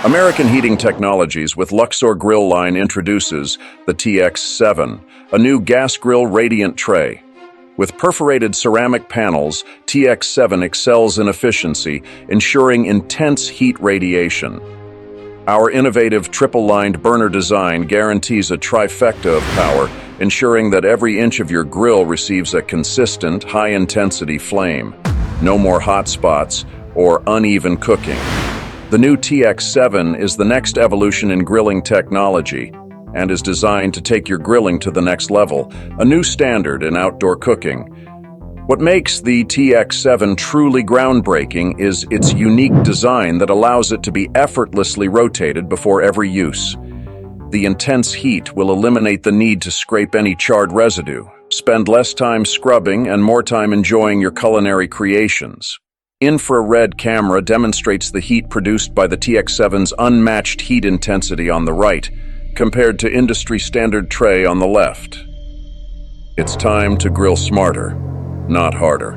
American Heating Technologies with LUXOR grill line introduces the TX7, a new gas grill radiant tray. With perforated ceramic panels, TX7 excels in efficiency, ensuring intense heat radiation. Our innovative triple-lined burner design guarantees a trifecta of power, ensuring that every inch of your grill receives a consistent, high-intensity flame. No more hot spots or uneven cooking. The new TX7 is the next evolution in grilling technology and is designed to take your grilling to the next level, a new standard in outdoor cooking. What makes the TX7 truly groundbreaking is its unique design that allows it to be effortlessly rotated before every use. The intense heat will eliminate the need to scrape any charred residue. Spend less time scrubbing and more time enjoying your culinary creations. Infrared camera demonstrates the heat produced by the TX7's unmatched heat intensity on the right, compared to industry-standard tray on the left. It's time to grill smarter, not harder.